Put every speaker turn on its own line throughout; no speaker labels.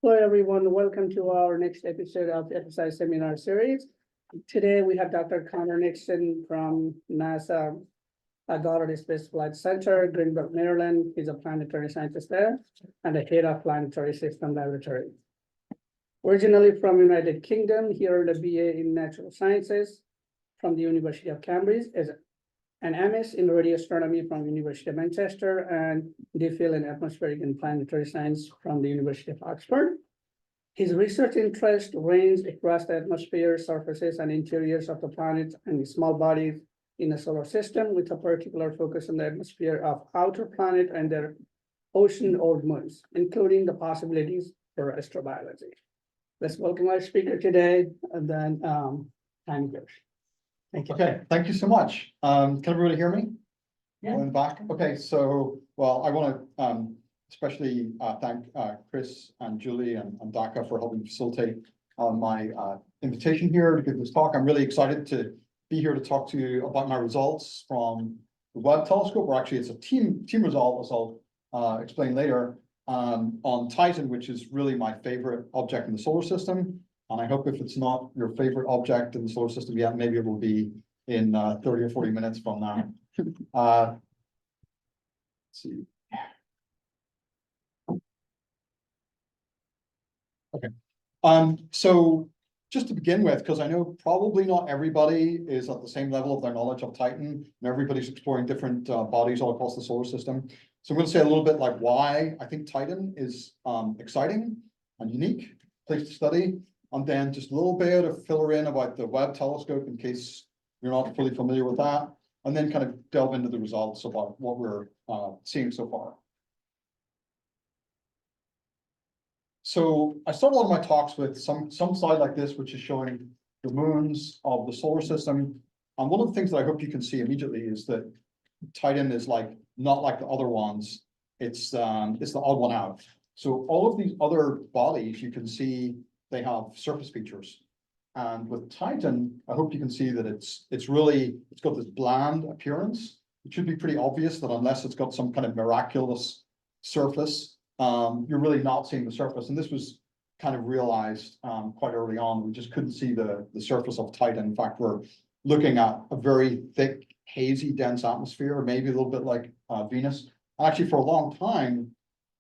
Hello, everyone. Welcome to our next episode of FSI Seminar Series. Today, we have Dr. Conor Nixon from NASA Goddard Space Flight Center, Greenville, Maryland. He's a planetary scientist there and the head of Planetary System Laboratory. Originally from United Kingdom, he earned a BA in Natural Sciences from the University of Cambridge, as an MS in radio astronomy from University of Manchester, and DPhil in atmospheric and planetary science from the University of Oxford. His research interests range across the atmosphere, surfaces, and interiors of the planet and small bodies in the solar system, with a particular focus on the atmosphere of outer planet and their ocean-old moons, including the possibilities for astrobiology. Let's welcome our speaker today, and then time goes. Thank you.
Okay, thank you so much. Can everybody hear me?
Yeah.
In the back. Okay, so, well, I want to especially thank Chris and Julie and Daka for helping facilitate my invitation here to give this talk. I'm really excited to be here to talk to you about my results from the Webb telescope, or actually it's a team result, as I'll explain later, on Titan, which is really my favorite object in the solar system. And I hope if it's not your favorite object in the solar system yet, maybe it will be in 30 or 40 minutes from now. Let's see. Okay. So just to begin with, because I know probably not everybody is at the same level of their knowledge of Titan, and everybody's exploring different bodies all across the solar system. So I'm going to say a little bit like why I think Titan is exciting and unique place to study. And then just a little bit of filler in about the Webb telescope in case you're not fully familiar with that, and then kind of delve into the results about what we're seeing so far. So I start a lot of my talks with some slide like this, which is showing the moons of the solar system. And one of the things that I hope you can see immediately is that Titan is not like the other ones. It's the odd one out. So all of these other bodies, you can see they have surface features. And with Titan, I hope you can see that it's got this bland appearance. It should be pretty obvious that unless it's got some kind of miraculous surface, you're really not seeing the surface. And this was kind of realized quite early on. We just couldn't see the surface of Titan. In fact, we're looking at a very thick, hazy, dense atmosphere, maybe a little bit like Venus. And actually, for a long time,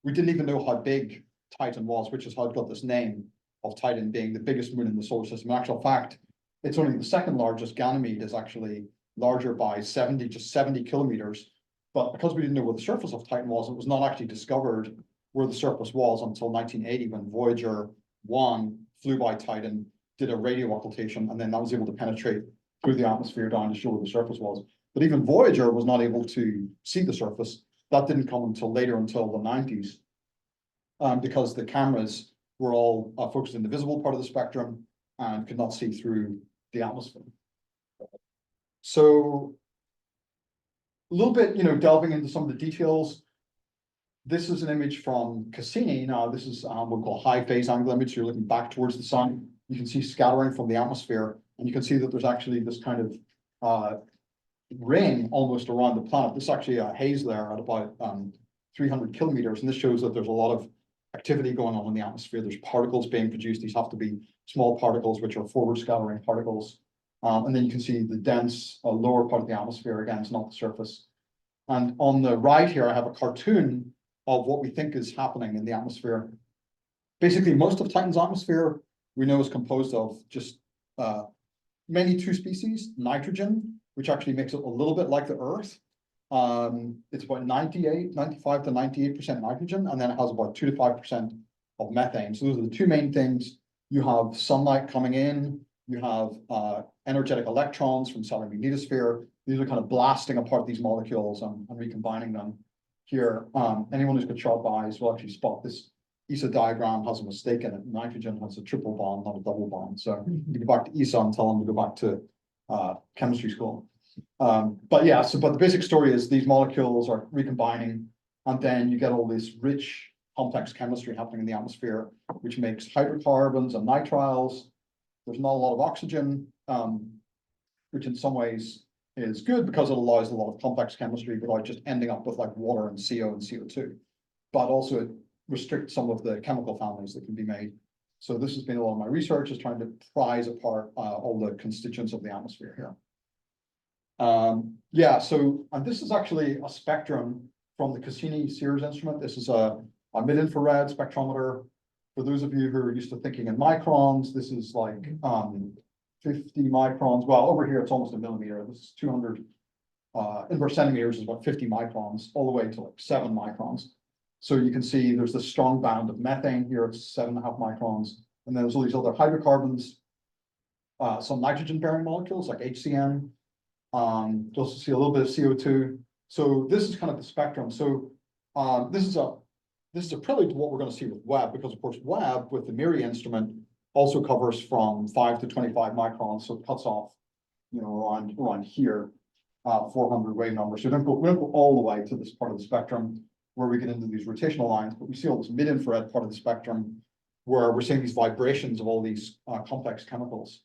we didn't even know how big Titan was, which is how it got this name of Titan being the biggest moon in the solar system. In actual fact, it's only the second largest. Ganymede is actually larger by 70 kilometers. But because we didn't know where the surface of Titan was, it was not actually discovered where the surface was until 1980, when Voyager 1 flew by Titan, did a radio occultation, and then that was able to penetrate through the atmosphere down to show where the surface was. But even Voyager was not able to see the surface. That didn't come until later, until the 90s, because the cameras were all focused in the visible part of the spectrum and could not see through the atmosphere. So a little bit, delving into some of the details. This is an image from Cassini. Now, this is what we call high phase angle image. So you're looking back towards the sun. You can see scattering from the atmosphere, and you can see that there's actually this kind of ring almost around the planet. This is actually a haze there at about 300 kilometers, and this shows that there's a lot of activity going on in the atmosphere. There's particles being produced. These have to be small particles, which are forward scattering particles. And then you can see the dense lower part of the atmosphere. Again, it's not the surface. And on the right here, I have a cartoon of what we think is happening in the atmosphere. Basically, most of Titan's atmosphere we know is composed of just mainly two species, nitrogen, which actually makes it a little bit like the Earth. It's about 95 to 98% nitrogen, and then it has about 2 to 5% of methane. So those are the two main things. You have sunlight coming in, you have energetic electrons from stellar magnetosphere. These are kind of blasting apart these molecules and recombining them here. Anyone who's got sharp eyes will actually spot this ESA diagram has a mistake in it. Nitrogen has a triple bond, not a double bond. So you go back to ESA and tell them to go back to chemistry school. But yeah, but the basic story is these molecules are recombining, and then you get all this rich, complex chemistry happening in the atmosphere, which makes hydrocarbons and nitriles. There's not a lot of oxygen, which in some ways is good because it allows a lot of complex chemistry without just ending up with like water and CO and CO2. But also it restrict some of the chemical families that can be made. So this has been a lot of my research, is trying to prise apart all the constituents of the atmosphere here. Yeah, so and this is actually a spectrum from the Cassini series instrument. This is a mid-infrared spectrometer. For those of you who are used to thinking in microns, this is like 50 microns. Well, over here it's almost a millimeter. This is 200 inverse centimeters is about 50 microns, all the way to like 7 microns. So you can see there's this strong band of methane here. It's 7.5 microns, and then there's all these other hydrocarbons, some nitrogen-bearing molecules like HCN. You also see a little bit of CO2. So this is kind of the spectrum. So this is a prelude to what we're going to see with Webb, because of course Webb with the MIRI instrument also covers from 5 to 25 microns, so it cuts off, you know, around here, 400 wave numbers. So we don't go all the way to this part of the spectrum where we get into these rotational lines, but we see all this mid-infrared part of the spectrum where we're seeing these vibrations of all these complex chemicals.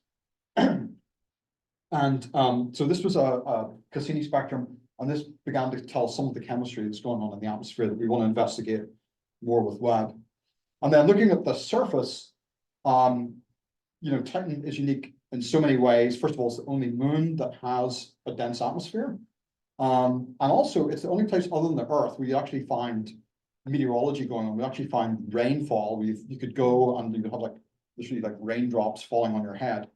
And so this was a Cassini spectrum, and this began to tell some of the chemistry that's going on in the atmosphere that we want to investigate more with Webb. And then looking at the surface, you know, Titan is unique in so many ways. First of all, it's the only moon that has a dense atmosphere. And also it's the only place other than the Earth where you actually find meteorology going on. We actually find rainfall. You could go and you could have like literally like raindrops falling on your head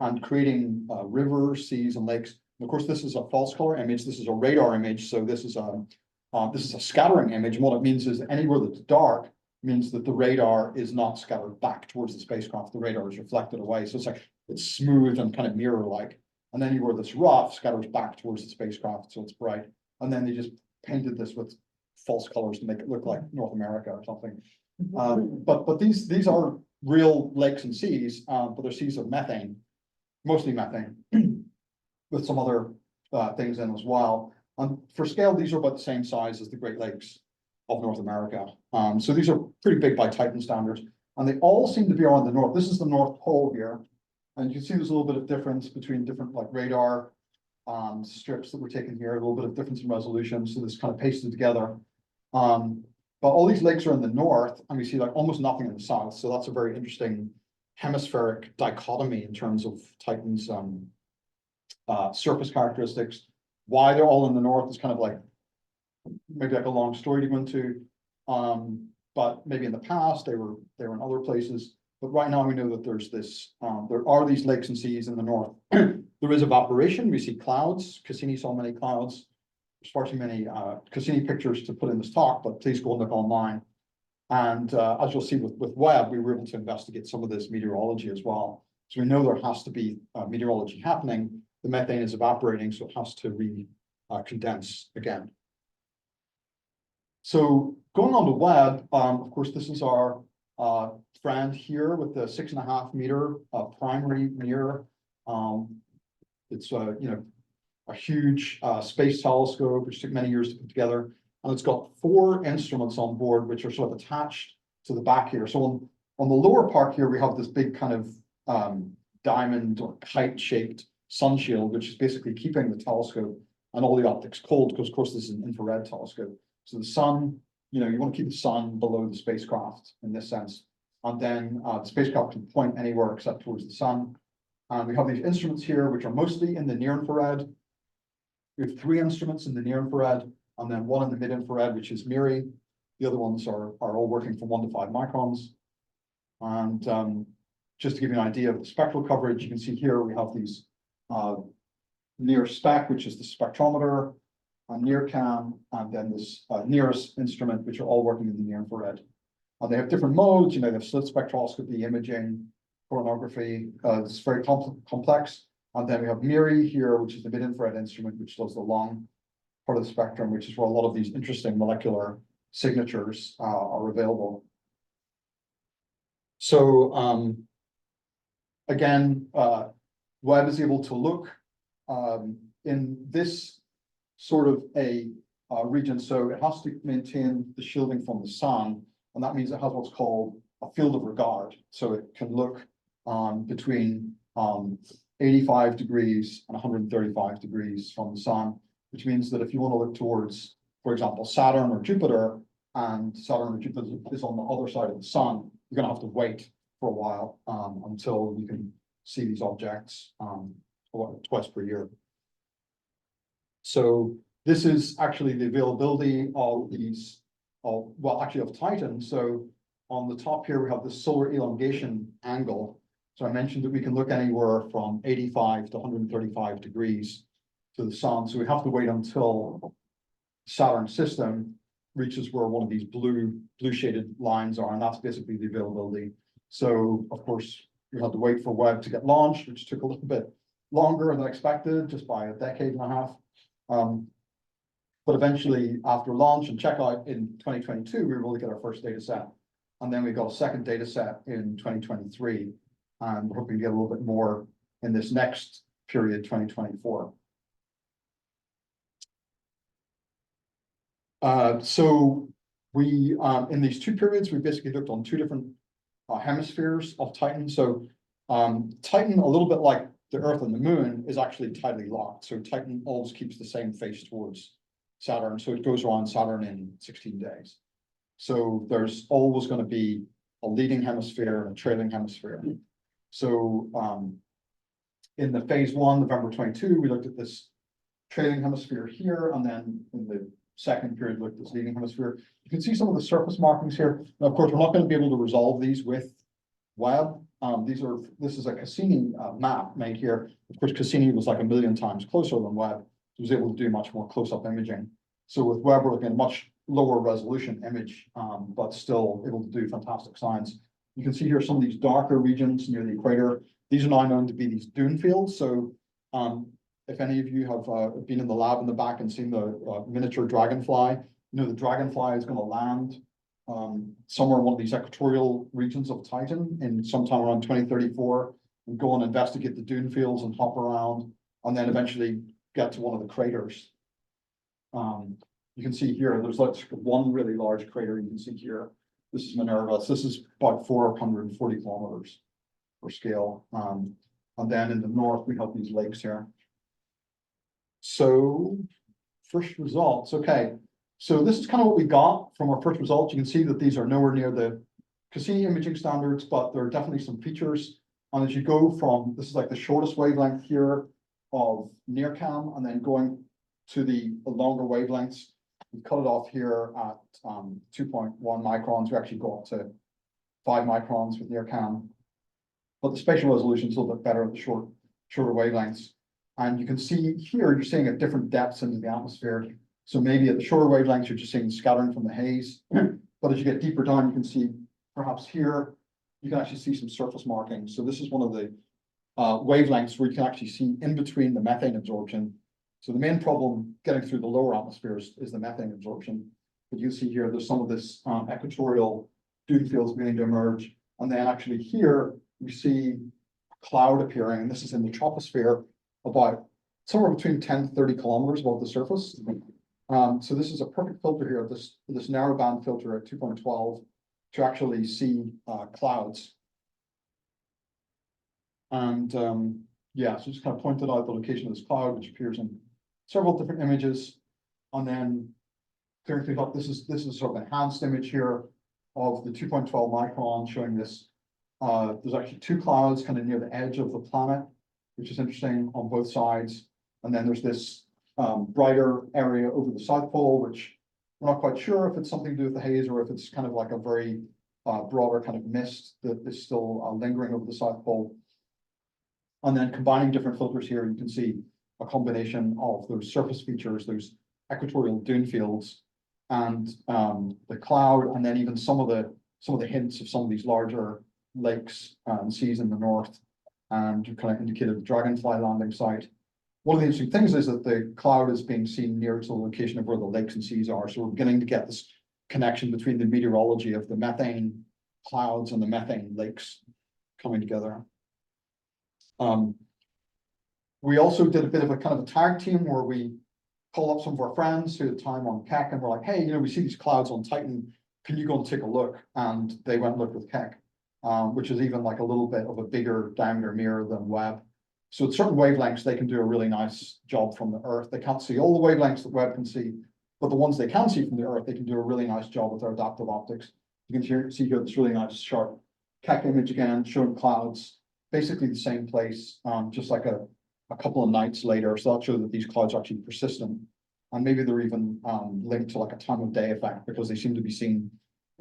and creating rivers, seas, and lakes. And of course, this is a false color image. This is a radar image. So this is a scattering image. And what it means is that anywhere that's dark means that the radar is not scattered back towards the spacecraft. The radar is reflected away. So it's smooth and kind of mirror-like. And anywhere that's rough scatters back towards the spacecraft, so it's bright. And then they just painted this with false colors to make it look like North America or something. But these are real lakes and seas, but they're seas of methane, mostly methane, with some other things in as well. And for scale, these are about the same size as the Great Lakes of North America. So these are pretty big by Titan standards, and they all seem to be around the north. This is the North Pole here. And you can see there's a little bit of difference between different like radar strips that were taken here, a little bit of difference in resolution. So this kind of pasted together. But all these lakes are in the north, and we see like almost nothing in the south. So that's a very interesting hemispheric dichotomy in terms of Titan's surface characteristics. Why they're all in the north is kind of like maybe like a long story to go into. But maybe in the past they were in other places. But right now we know that there's this, there are these lakes and seas in the north. There is evaporation. We see clouds. Cassini saw many clouds. There's far too many Cassini pictures to put in this talk, but please go and look online. And as you'll see with Webb, we were able to investigate some of this meteorology as well. So we know there has to be meteorology happening. The methane is evaporating, so it has to condense again. So going on to Webb, of course, this is our friend here with the 6.5 meter primary mirror. It's you know, a huge space telescope, which took many years to put together. And it's got 4 instruments on board, which are sort of attached to the back here. So on the lower part here, we have this big kind of diamond or kite-shaped sun shield, which is basically keeping the telescope and all the optics cold, because of course this is an infrared telescope. So the sun, you know, you want to keep the sun below the spacecraft in this sense. And then the spacecraft can point anywhere except towards the sun. And we have these instruments here, which are mostly in the near infrared. We have 3 instruments in the near infrared, and then 1 in the mid infrared, which is MIRI. The other ones are all working from 1 to 5 microns. And just to give you an idea of the spectral coverage, you can see here we have these near spec, which is the spectrometer, near cam, and then this nearest instrument, which are all working in the near infrared. They have different modes, you know, they have slit spectroscopy, imaging, coronagraphy. It's very complex. And then we have MIRI here, which is the mid-infrared instrument, which does the long part of the spectrum, which is where a lot of these interesting molecular signatures are available. So again, Webb is able to look in this sort of a region. So it has to maintain the shielding from the sun. And that means it has what's called a field of regard. So it can look between 85 degrees and 135 degrees from the sun, which means that if you want to look towards, for example, Saturn or Jupiter, and Saturn is on the other side of the sun, you're gonna have to wait for a while, until you can see these objects, twice per year. So this is actually the availability of these, of Titan. So on the top here, we have the solar elongation angle. So I mentioned that we can look anywhere from 85 to 135 degrees to the sun. So we have to wait until Saturn system reaches where one of these blue shaded lines are, and that's basically the availability. So of course, we had to wait for Webb to get launched, which took a little bit longer than expected, just by a decade and a half. But eventually, after launch and checkout in 2022, we were able to get our first data set. And then we got a second data set in 2023. And we're hoping to get a little bit more in this next period, 2024. So we, in these two periods, we basically looked on two different hemispheres of Titan. So Titan, a little bit like the Earth and the Moon, is actually tidally locked. So Titan always keeps the same face towards Saturn. So it goes around Saturn in 16 days. So there's always going to be a leading hemisphere and a trailing hemisphere. So in the phase 1, November 22, we looked at this trailing hemisphere here, and then in the second period, looked at this leading hemisphere. You can see some of the surface markings here. Now, of course, we're not going to be able to resolve these with Webb. This is a Cassini map made here. Of course, Cassini was like 1 million times closer than Webb. It was able to do much more close-up imaging. So with Webb, we're looking at much lower resolution image, but still able to do fantastic science. You can see here some of these darker regions near the equator. These are now known to be these dune fields. So if any of you have been in the lab in the back and seen the miniature dragonfly, you know the dragonfly is going to land somewhere in one of these equatorial regions of Titan in sometime around 2034, and go and investigate the dune fields and hop around, and then eventually get to one of the craters. You can see here, there's like one really large crater you can see here. This is Minerva. So this is about 440 kilometers per scale. And then in the north, we have these lakes here. So first results, okay. So this is kind of what we got from our first results. You can see that these are nowhere near the Cassini imaging standards, but there are definitely some features. And as you go from, this is like the shortest wavelength here of NIRCam, and then going to the longer wavelengths, we cut it off here at 2.1 microns. We actually go up to 5 microns with NIRCam, but the spatial resolution is a little bit better at the shorter wavelengths. And you can see here, you're seeing at different depths into the atmosphere. So maybe at the shorter wavelengths, you're just seeing scattering from the haze. But as you get deeper down, you can see perhaps here, you can actually see some surface markings. So this is one of the wavelengths where you can actually see in between the methane absorption. So the main problem getting through the lower atmospheres is the methane absorption. But you see here, there's some of this equatorial dune fields beginning to emerge. And then actually here, we see a cloud appearing, and this is in the troposphere, about somewhere between 10 to 30 kilometers above the surface. So this is a perfect filter here, this narrow band filter at 2.12 to actually see clouds. And yeah, so just kind of pointed out the location of this cloud, which appears in several different images. And then clearing things up, this is sort of an enhanced image here of the 2.12 micron showing this. There's actually two clouds kind of near the edge of the planet, which is interesting on both sides. And then there's this brighter area over the South Pole, which we're not quite sure if it's something to do with the haze or if it's kind of like a very broader kind of mist that is still lingering over the South Pole. And then combining different filters here, you can see a combination of those surface features, those equatorial dune fields, and the cloud, and then even some of the hints of some of these larger lakes and seas in the north. And you kind of indicated the dragonfly landing site. One of the interesting things is that the cloud is being seen near to the location of where the lakes and seas are. So we're beginning to get this connection between the meteorology of the methane clouds and the methane lakes coming together. We also did a bit of a kind of a tag team where we called up some of our friends who had time on Keck, and we're like, hey, you know, we see these clouds on Titan. Can you go and take a look? And they went and looked with Keck, which is even like a little bit of a bigger diameter mirror than Webb. So at certain wavelengths, they can do a really nice job from the Earth. They can't see all the wavelengths that Webb can see, but the ones they can see from the Earth, they can do a really nice job with their adaptive optics. You can see here this really nice sharp Keck image again, showing clouds, basically the same place, just like a couple of nights later. So that shows that these clouds are actually persistent. And maybe they're even linked to like a time of day effect, because they seem to be seen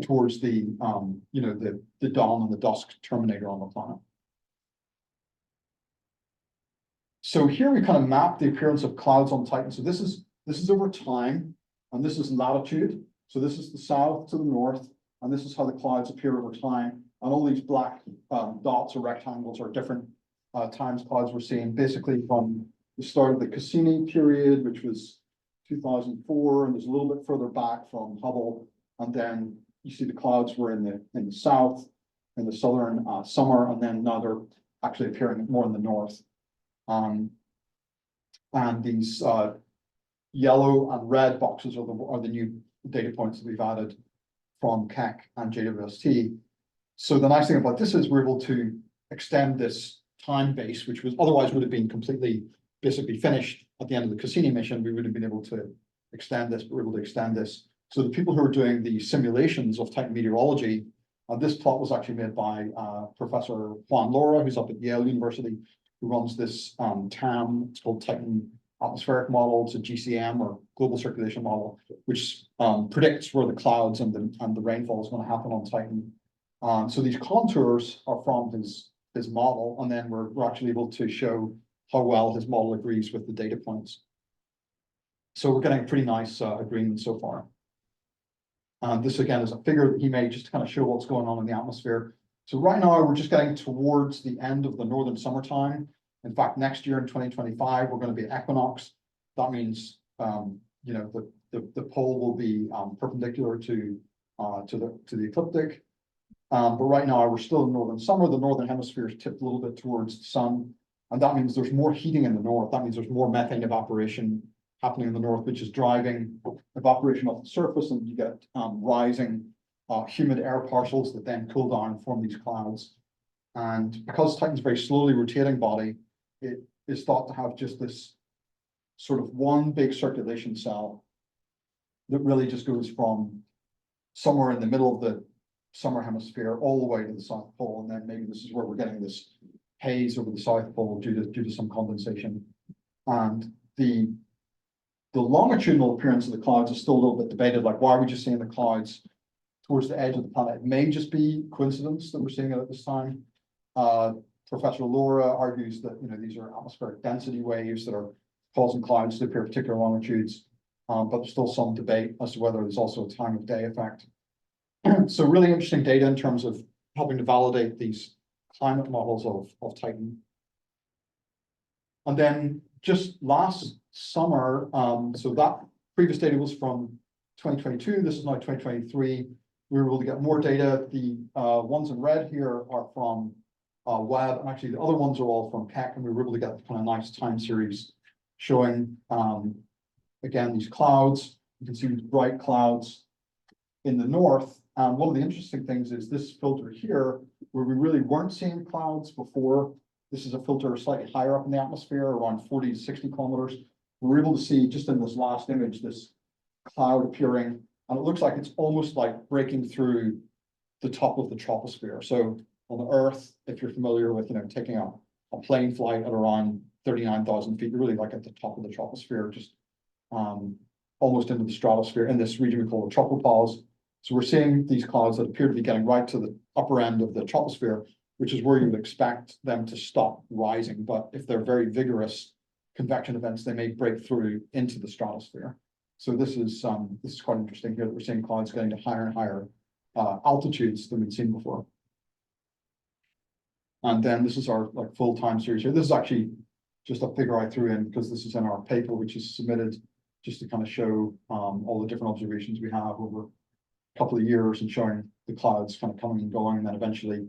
towards the the dawn and the dusk terminator on the planet. So here we kind of map the appearance of clouds on Titan. So this is over time, and this is latitude. So this is the south to the north, and this is how the clouds appear over time. And all these black dots or rectangles are different times clouds we're seeing, basically from the start of the Cassini period, which was 2004, and there's a little bit further back from Hubble, and then you see the clouds were in the south, in the southern summer, and then now they're actually appearing more in the north. And these yellow and red boxes are the new data points that we've added from Keck and Jwst. So the nice thing about this is we're able to extend this time base, which was otherwise would have been completely basically finished at the end of the Cassini mission. We would have been able to extend this, but we're able to extend this. So the people who are doing the simulations of Titan meteorology, this plot was actually made by Professor Juan Laura, who's up at Yale University, who runs this TAM, it's called Titan Atmospheric Model. It's a GCM, or Global Circulation Model, which predicts where the clouds and the rainfall is going to happen on Titan. So these contours are from his model, and then we're actually able to show how well his model agrees with the data points. So we're getting a pretty nice agreement so far. This again is a figure that he made just to kind of show what's going on in the atmosphere. So right now we're just getting towards the end of the northern summertime. In fact, next year in 2025, we're going to be at equinox. That means the pole will be perpendicular to the ecliptic. But right now we're still in northern summer. The northern hemisphere is tipped a little bit towards the sun, and that means there's more heating in the north. That means there's more methane evaporation happening in the north, which is driving evaporation off the surface, and you get rising humid air parcels that then cool down and form these clouds. And because Titan's a very slowly rotating body, it is thought to have just this sort of one big circulation cell that really just goes from somewhere in the middle of the summer hemisphere all the way to the South Pole. And then maybe this is where we're getting this haze over the South Pole due to some condensation. And the longitudinal appearance of the clouds is still a little bit debated. Like, why are we just seeing the clouds towards the edge of the planet? It may just be coincidence that we're seeing it at this time. Professor Laura argues that these are atmospheric density waves that are causing clouds to appear at particular longitudes, but there's still some debate as to whether there's also a time of day effect. So really interesting data in terms of helping to validate these climate models of Titan. And then just last summer, so that previous data was from 2022. This is now 2023. We were able to get more data. The ones in red here are from Webb, and actually the other ones are all from Keck, and we were able to get kind of nice time series showing, again, these clouds. You can see these bright clouds in the north. One of the interesting things is this filter here, where we really weren't seeing clouds before. This is a filter slightly higher up in the atmosphere, around 40 to 60 kilometers. We're able to see just in this last image, this cloud appearing, and it looks like it's almost like breaking through the top of the troposphere. So on the Earth, if you're familiar with, taking a plane flight at around 39,000 feet, you're really like at the top of the troposphere, just almost into the stratosphere in this region we call the tropopause. So we're seeing these clouds that appear to be getting right to the upper end of the troposphere, which is where you would expect them to stop rising. But if they're very vigorous convection events, they may break through into the stratosphere. So this is quite interesting here that we're seeing clouds getting to higher and higher altitudes than we'd seen before. And then this is our full time series here. This is actually just a figure I threw in because this is in our paper, which is submitted just to kind of show all the different observations we have over a couple of years and showing the clouds kind of coming and going. And then eventually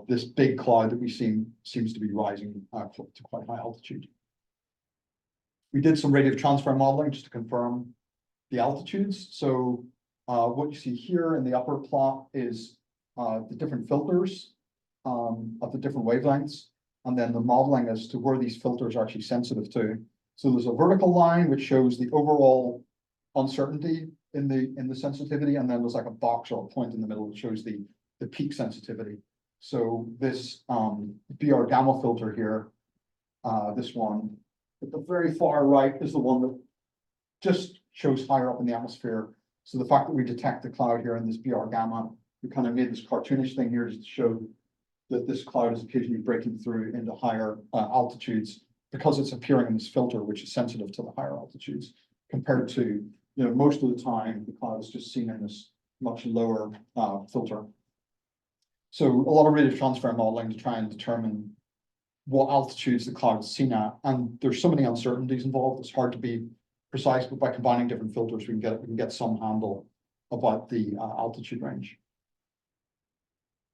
this big cloud that we see seems to be rising to quite high altitude. We did some radiative transfer modeling just to confirm the altitudes. So what you see here in the upper plot is the different filters of the different wavelengths, and then the modeling as to where these filters are actually sensitive to. So there's a vertical line which shows the overall uncertainty in the sensitivity, and then there's like a box or a point in the middle that shows the peak sensitivity. So this BR gamma filter here, this one at the very far right is the one that just shows higher up in the atmosphere. So the fact that we detect the cloud here in this BR gamma, we kind of made this cartoonish thing here to show that this cloud is occasionally breaking through into higher altitudes because it's appearing in this filter, which is sensitive to the higher altitudes, compared to, most of the time the cloud is just seen in this much lower filter. So a lot of radiative transfer modeling to try and determine what altitudes the cloud is seen at, and there's so many uncertainties involved. It's hard to be precise, but by combining different filters, we can get some handle about the altitude range.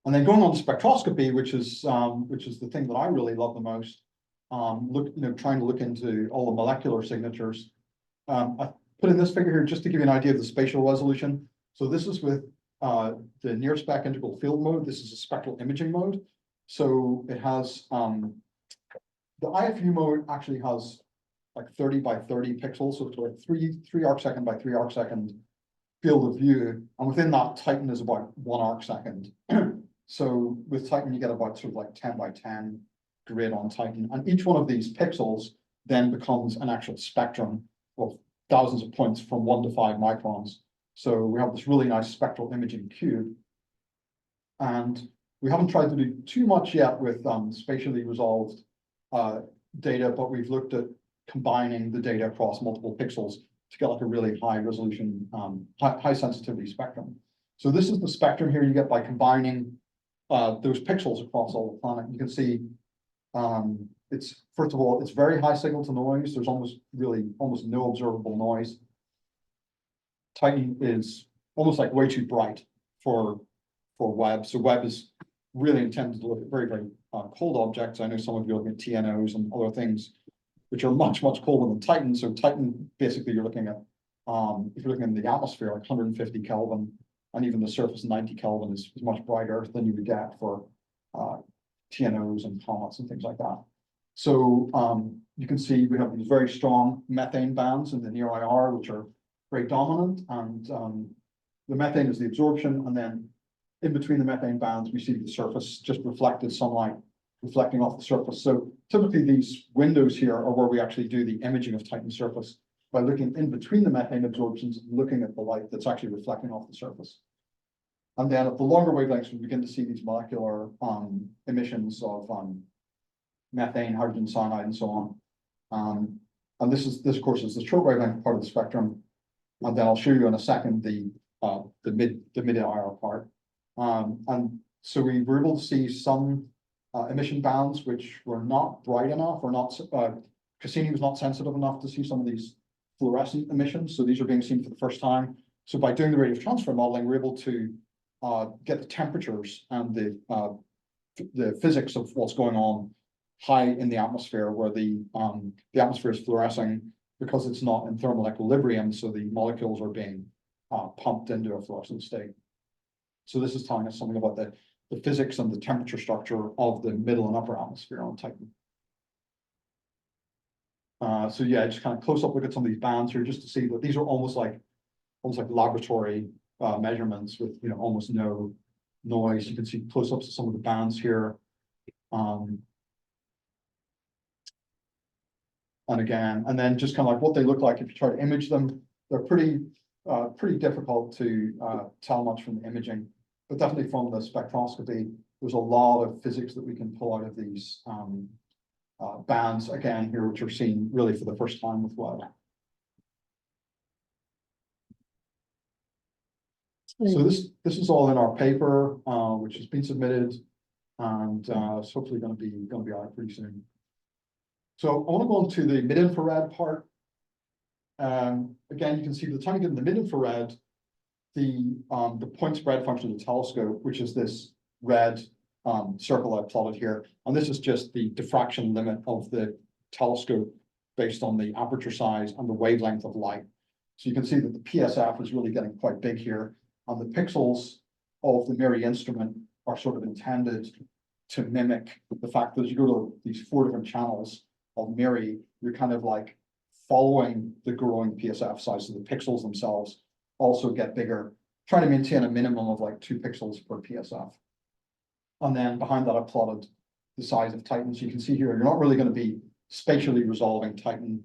And then going on to spectroscopy, which is the thing that I really love the most. Trying to look into all the molecular signatures. I put in this figure here just to give you an idea of the spatial resolution. So this is with the near spec integral field mode. This is a spectral imaging mode. So it has the IFU mode actually has like 30 by 30 pixels, so it's like three arc second by 3 arc second field of view, and within that Titan is about 1 arc second. So with Titan you get about sort of like 10 by 10 grid on Titan, and each one of these pixels then becomes an actual spectrum of thousands of points from 1 to 5 microns. So we have this really nice spectral imaging cube, and we haven't tried to do too much yet with spatially resolved data, but we've looked at combining the data across multiple pixels to get like a really high resolution, high sensitivity spectrum. So this is the spectrum here you get by combining those pixels across all the planet. You can see it's, first of all, it's very high signal to noise. There's almost no observable noise. Titan is almost like way too bright for Webb. So Webb is really intended to look at very, very cold objects. I know some of you are looking at TNOs and other things which are much, much colder than Titan. So Titan, basically you're looking at, if you're looking in the atmosphere, like 150 Kelvin, and even the surface 90 Kelvin is much brighter than you would get for TNOs and comets and things like that. So you can see we have these very strong methane bands in the near IR, which are very dominant, and the methane is the absorption, and then in between the methane bands, we see the surface, just reflected sunlight reflecting off the surface. So typically these windows here are where we actually do the imaging of Titan surface by looking in between the methane absorptions, looking at the light that's actually reflecting off the surface. And then at the longer wavelengths, we begin to see these molecular emissions of methane, hydrogen cyanide, and so on. And this of course is the short wavelength part of the spectrum. And then I'll show you in a second the mid IR part. And so we were able to see some emission bands which were not bright enough, or not Cassini was not sensitive enough to see some of these fluorescent emissions. So these are being seen for the first time. So by doing the radiative transfer modeling, we're able to get the temperatures and the physics of what's going on high in the atmosphere, where the atmosphere is fluorescing because it's not in thermal equilibrium. So the molecules are being pumped into a fluorescent state. So this is telling us something about the physics and the temperature structure of the middle and upper atmosphere on Titan. So yeah, just kind of close up look at some of these bands here, just to see that these are almost like laboratory measurements with almost no noise. You can see close-ups of some of the bands here. And again, and then just kind of like what they look like if you try to image them. They're pretty difficult to tell much from the imaging, but definitely from the spectroscopy, there's a lot of physics that we can pull out of these bands again here, which are seen really for the first time with Webb. So this is all in our paper, which has been submitted, and it's hopefully going to be out pretty soon. So I want to go on to the mid-infrared part. Again, you can see the time you get in the mid-infrared, the point spread function of the telescope, which is this red circle I've plotted here, and this is just the diffraction limit of the telescope based on the aperture size and the wavelength of light. So you can see that the PSF is really getting quite big here, and the pixels of the MIRI instrument are sort of intended to mimic the fact that as you go to these 4 different channels of MIRI, you're kind of like following the growing PSF size, so the pixels themselves also get bigger, trying to maintain a minimum of like 2 pixels per PSF. And then behind that, I plotted the size of Titan. So you can see here, you're not really going to be spatially resolving Titan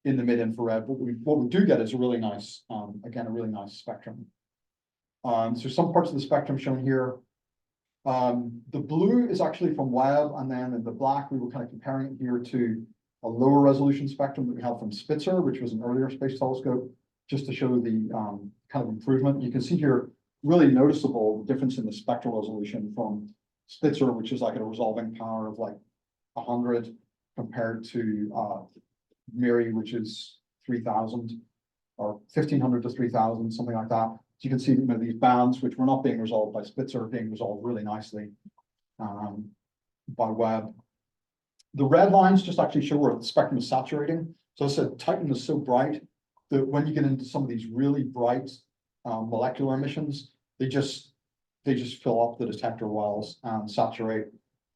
in the mid-infrared, but what we do get is a really nice, again, a really nice spectrum. So some parts of the spectrum shown here. The blue is actually from Webb, and then in the black, we were kind of comparing it here to a lower resolution spectrum that we have from Spitzer, which was an earlier space telescope, just to show the kind of improvement. You can see here really noticeable difference in the spectral resolution from Spitzer, which is like a resolving power of like 100 compared to MIRI, which is 3000 or 1500 to 3000, something like that. So you can see, you know, these bands, which were not being resolved by Spitzer, are being resolved really nicely by Webb. The red lines just actually show where the spectrum is saturating. So I said Titan is so bright that when you get into some of these really bright molecular emissions, they just fill up the detector wells and saturate.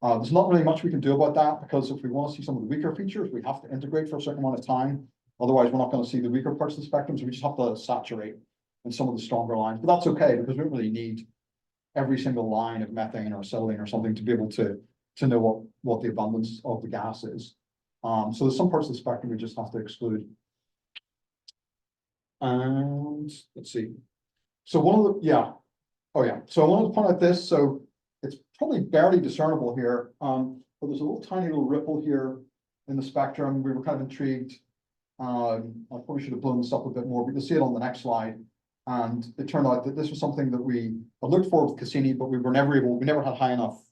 There's not really much we can do about that, because if we want to see some of the weaker features, we have to integrate for a certain amount of time. Otherwise, we're not going to see the weaker parts of the spectrum. So we just have to saturate in some of the stronger lines. But that's okay, because we don't really need every single line of methane or acetylene or something to be able to know what the abundance of the gas is. So there's some parts of the spectrum we just have to exclude. And let's see. So one of the, so I wanted to point out this. So it's probably barely discernible here, but there's a little tiny little ripple here in the spectrum. We were kind of intrigued. I probably should have blown this up a bit more, but you'll see it on the next slide. And it turned out that this was something that we had looked for with Cassini, but we never had high enough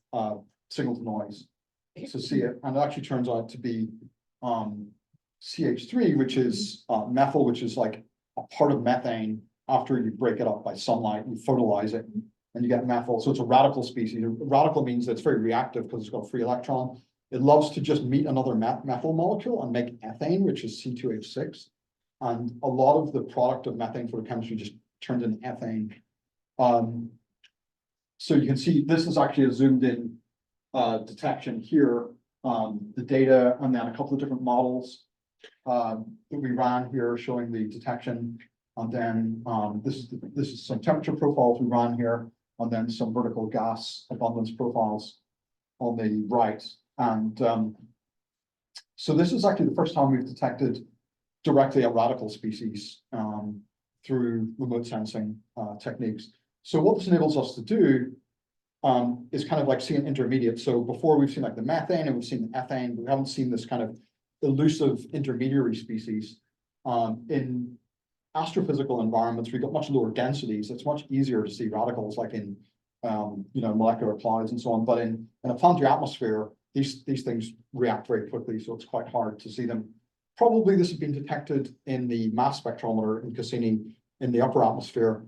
signal to noise to see it. And it actually turns out to be CH3, which is methyl, which is like a part of methane. After you break it up by sunlight, you photolyze it, and you get methyl. So it's a radical species. A radical means that it's very reactive because it's got a free electron. It loves to just meet another methyl molecule and make ethane, which is C2H6. And a lot of the product of methane photochemistry just turns into ethane. So you can see this is actually a zoomed in detection here. The data, and then a couple of different models that we ran here showing the detection. And then this is some temperature profiles we ran here, and then some vertical gas abundance profiles on the right. And so this is actually the first time we've detected directly a radical species through remote sensing techniques. So what this enables us to do is kind of like see an intermediate. So before we've seen like the methane and we've seen the ethane, but we haven't seen this kind of elusive intermediary species. In astrophysical environments, we've got much lower densities. It's much easier to see radicals like in molecular clouds and so on. But in a planetary atmosphere, these things react very quickly, so it's quite hard to see them. Probably this has been detected in the mass spectrometer in Cassini in the upper atmosphere.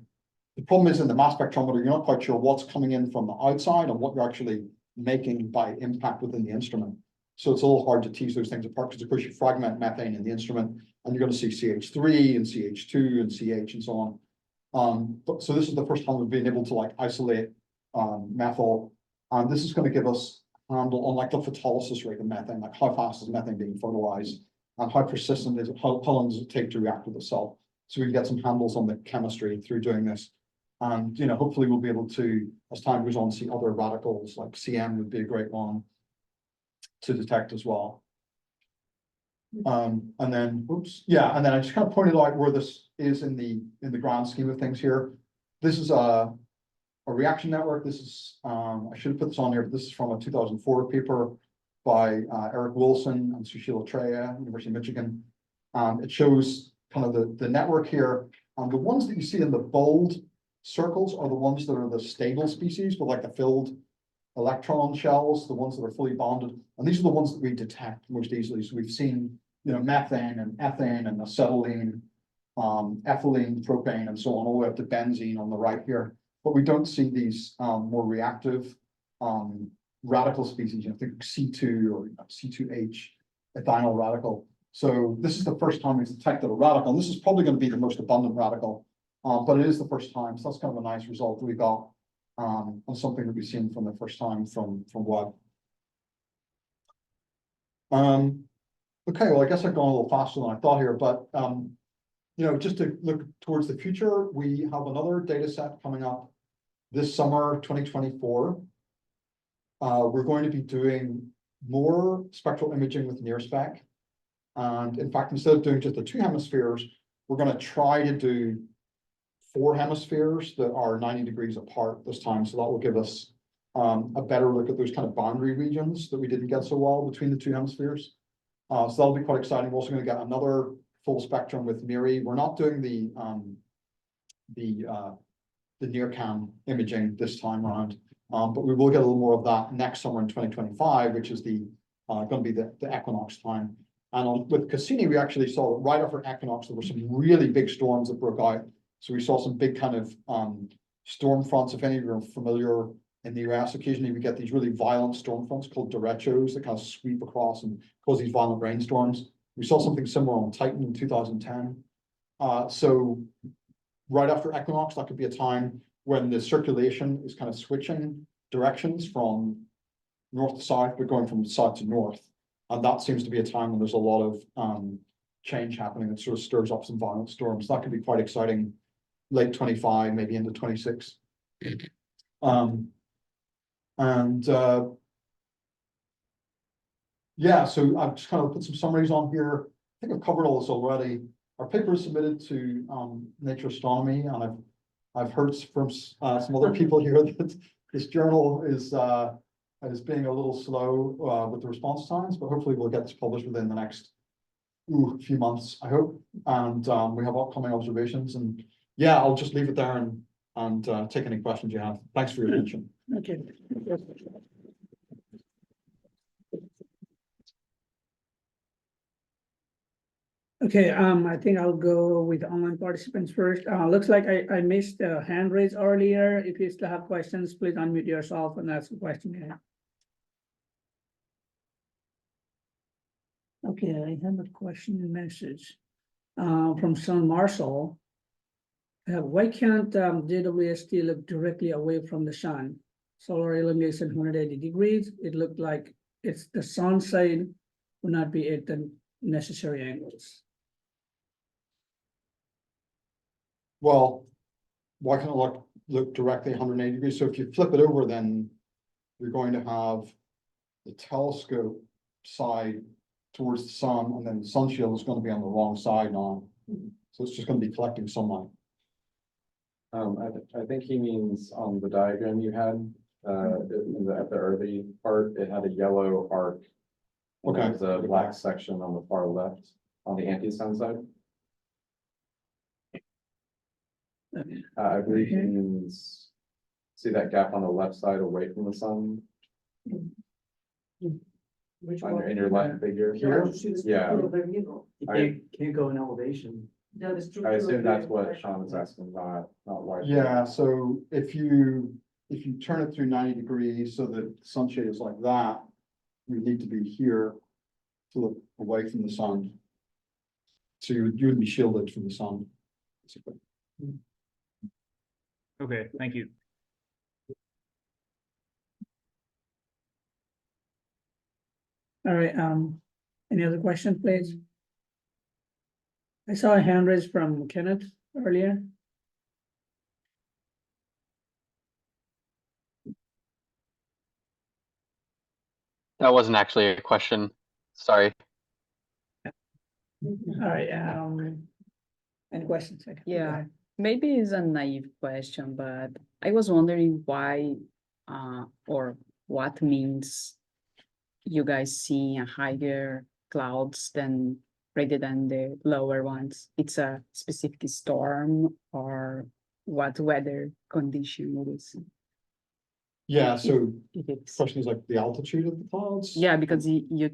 The problem is in the mass spectrometer, you're not quite sure what's coming in from the outside and what you're actually making by impact within the instrument. So it's a little hard to tease those things apart, because of course you fragment methane in the instrument and you're going to see CH3 and CH2 and CH and so on. So this is the first time we've been able to like isolate methyl. And this is going to give us a handle on like the photolysis rate of methane, like how fast is methane being photolysed and how persistent is it, how long does it take to react with the cell. So we can get some handles on the chemistry through doing this. And, hopefully we'll be able to, as time goes on, see other radicals, like CM would be a great one to detect as well. And then, and then I just kind of pointed out where this is in the grand scheme of things here. This is a reaction network. This is, I should have put this on here, but this is from a 2004 paper by Eric Wilson and Sushila Treya, University of Michigan. It shows kind of the network here. The ones that you see in the bold circles are the ones that are the stable species with like the filled electron shells, the ones that are fully bonded. And these are the ones that we detect most easily. So we've seen, methane and ethane and acetylene, ethylene, propane, and so on, all the way up to benzene on the right here. But we don't see these more reactive radical species, think C2 or C2H, ethynyl radical. So this is the first time we've detected a radical. And this is probably going to be the most abundant radical, but it is the first time. So that's kind of a nice result that we got on something that we've seen from the first time from Webb. Okay, well, I guess I've gone a little faster than I thought here, but, you know, just to look towards the future, we have another data set coming up this summer, 2024. We're going to be doing more spectral imaging with near spec. And in fact, instead of doing just the 2 hemispheres, we're going to try to do 4 hemispheres that are 90 degrees apart this time. So that will give us a better look at those kind of boundary regions that we didn't get so well between the 2 hemispheres. So that'll be quite exciting. We're also going to get another full spectrum with MIRI. We're not doing the near cam imaging this time around, but we will get a little more of that next summer in 2025, which is the going to be the equinox time. And with Cassini, we actually saw right after equinox there were some really big storms that broke out. So we saw some big kind of storm fronts. If any of you are familiar in the US, occasionally we get these really violent storm fronts called derechos that kind of sweep across and cause these violent rainstorms. We saw something similar on Titan in 2010. So right after equinox, that could be a time when the circulation is kind of switching directions from north to south, but going from south to north. And that seems to be a time when there's a lot of change happening that sort of stirs up some violent storms. That could be quite exciting, late 25, maybe into 26. Yeah, so I've just kind of put some summaries on here. I think I've covered all this already. Our paper is submitted to Nature Astronomy, and I've heard from some other people here that this journal is being a little slow with the response times, but hopefully we'll get this published within the next few months, I hope. And we have upcoming observations, and yeah, I'll just leave it there and take any questions you have. Thanks for your attention.
Okay. Okay, I think I'll go with online participants first. Looks like I missed a hand raise earlier. If you still have questions, please unmute yourself and ask a question. Yeah. Okay, I have a question and message from Son Marshall. Why can't JWST look directly away from the sun? Solar illumination 180 degrees. It looked like it's the sun side would not be at the necessary angles.
Well, why can't it look directly 180 degrees? So if you flip it over, then you're going to have the telescope side towards the sun, and then the sun shield is going to be on the wrong side now. So it's just going to be collecting sunlight.
I think he means on the diagram you had, at the early part, it had a yellow arc.
Okay.
There's a black section on the far left, on the anti-sun side. I believe he means, see that gap on the left side away from the sun?
Which
On
one?
in your left figure?
Here?
Yeah.
You can't go in elevation.
I assume that's what Sean was asking, not why.
Yeah, so if you turn it through 90 degrees so that the sunshade is like that, you need to be here to look away from the sun. So you would be shielded from the sun, basically.
Okay, thank you.
All right, any other questions, please? I saw a hand raised from Kenneth earlier.
That wasn't actually a question. Sorry.
All right, any questions?
Yeah, maybe it's a naive question, but I was wondering why or what means you guys seeing a higher clouds than rather than the lower ones. It's a specific storm or what weather condition it is.
Yeah, so
If
the
it's,
question is like the altitude of the clouds?
yeah, because you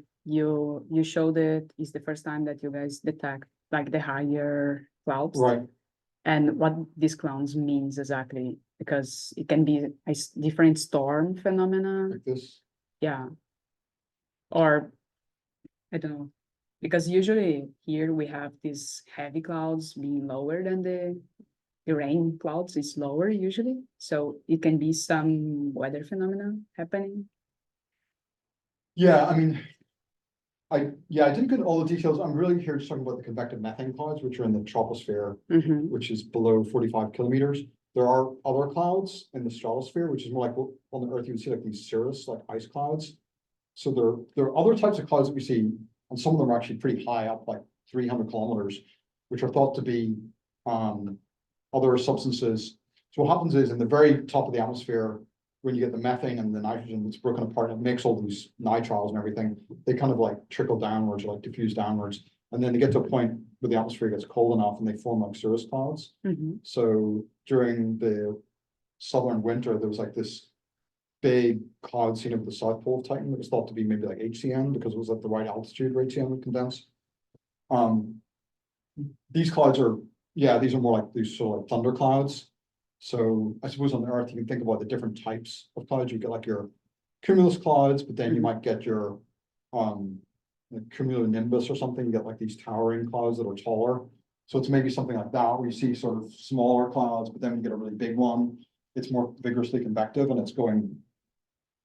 showed it is the first time that you guys detect like the higher clouds.
Right.
And what these clouds means exactly, because it can be a different storm phenomena.
Like this.
Yeah. Or I don't know, because usually here we have these heavy clouds being lower than the rain clouds is lower usually. So it can be some weather phenomena happening.
Yeah, I mean, I didn't get all the details. I'm really here just talking about the convective methane clouds, which are in the troposphere,
Mhm.
which is below 45 kilometers. There are other clouds in the stratosphere, which is more like what on the Earth you would see like these cirrus, like ice clouds. So there are other types of clouds that we see, and some of them are actually pretty high up, like 300 kilometers, which are thought to be other substances. So what happens is in the very top of the atmosphere, when you get the methane and the nitrogen that's broken apart and it makes all these nitriles and everything, they kind of like trickle downwards or like diffuse downwards. And then they get to a point where the atmosphere gets cold enough and they form like cirrus clouds.
Mhm.
So during the southern winter, there was like this big cloud seen over the South Pole of Titan that was thought to be maybe like HCN because it was at the right altitude where HCN would condense. These clouds are, these are more like these sort of like thunder clouds. So I suppose on the Earth, you can think about the different types of clouds. You get like your cumulus clouds, but then you might get your like cumulonimbus or something. You get like these towering clouds that are taller. So it's maybe something like that where you see sort of smaller clouds, but then when you get a really big one, it's more vigorously convective and it's going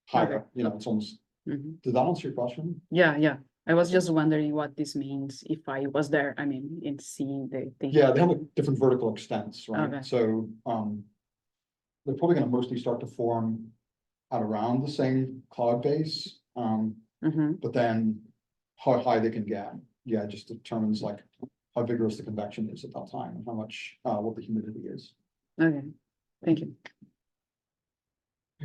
higher.
Okay.
You know, it's almost.
Mhm.
Did that answer your question?
Yeah. I was just wondering what this means if I was there, I mean, in seeing the thing.
Yeah, they have like different vertical extents, right?
Okay.
So they're probably gonna mostly start to form at around the same cloud base.
Mhm.
But then how high they can get, just determines like how vigorous the convection is at that time and how much what the humidity is.
Okay, thank you.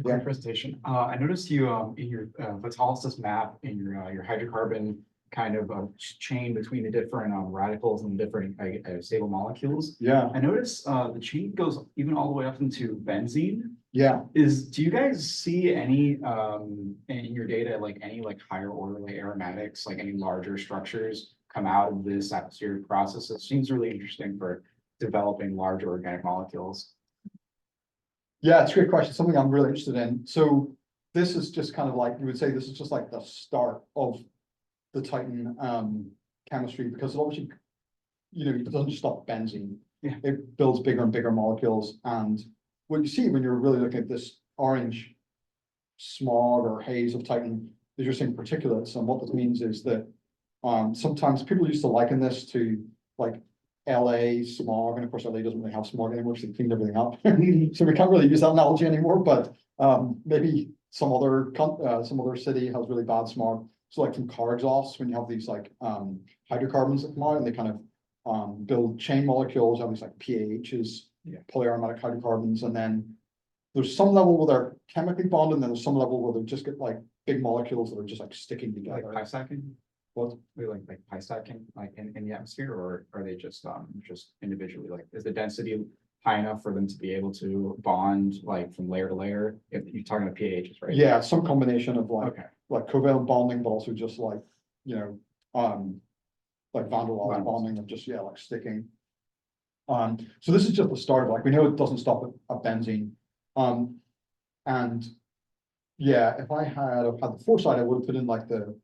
Great presentation. I noticed you in your photolysis map in your hydrocarbon kind of chain between the different radicals and different stable molecules.
Yeah,
I noticed the chain goes even all the way up into benzene.
yeah.
Do you guys see any in your data like any like higher order like aromatics, like any larger structures come out of this atmospheric process? It seems really interesting for developing larger organic molecules.
Yeah, it's a great question, something I'm really interested in. So this is just kind of like, you would say this is just like the start of the Titan chemistry, because it obviously, it doesn't just stop at benzene.
Yeah.
It builds bigger and bigger molecules. And what you see when you're really looking at this orange smog or haze of Titan is you're seeing particulates. And what this means is that sometimes people used to liken this to like LA smog, and of course LA doesn't really have smog anymore because they cleaned everything up. So we can't really use that analogy anymore, but maybe some other city has really bad smog. So like from car exhausts, when you have these like hydrocarbons that come out and they kind of build chain molecules, have these like PAHs, polyaromatic hydrocarbons, and then there's some level where they're chemically bonded, and then there's some level where they just get like big molecules that are just like sticking
Like
together.
pi stacking?
What?
Like pi stacking, like in the atmosphere, or are they just individually, like, is the density high enough for them to be able to bond like from layer to layer? If you're talking about PAHs, right?
Yeah, some combination of like
Okay.
like covalent bonding, but also just like, like van der Waals
Wow.
bonding of just, like sticking. So this is just the start. Like we know it doesn't stop at benzene. And if I had the foresight, I would have put in like the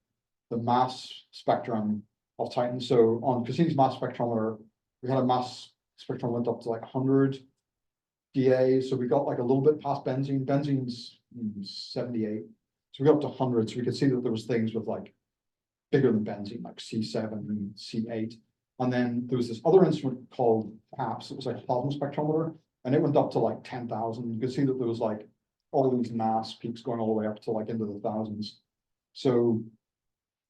mass spectrum of Titan. So on Cassini's mass spectrometer, we had a mass spectrum went up to like 100 DA. So we got like a little bit past benzene. Benzene's 78. So we got up to 100. So we could see that there was things with like bigger than benzene, like C7 and C8. And then there was this other instrument called PAPS. It was like a plasma spectrometer, and it went up to like 10,000. You could see that there was like all these mass peaks going all the way up to like into the thousands. So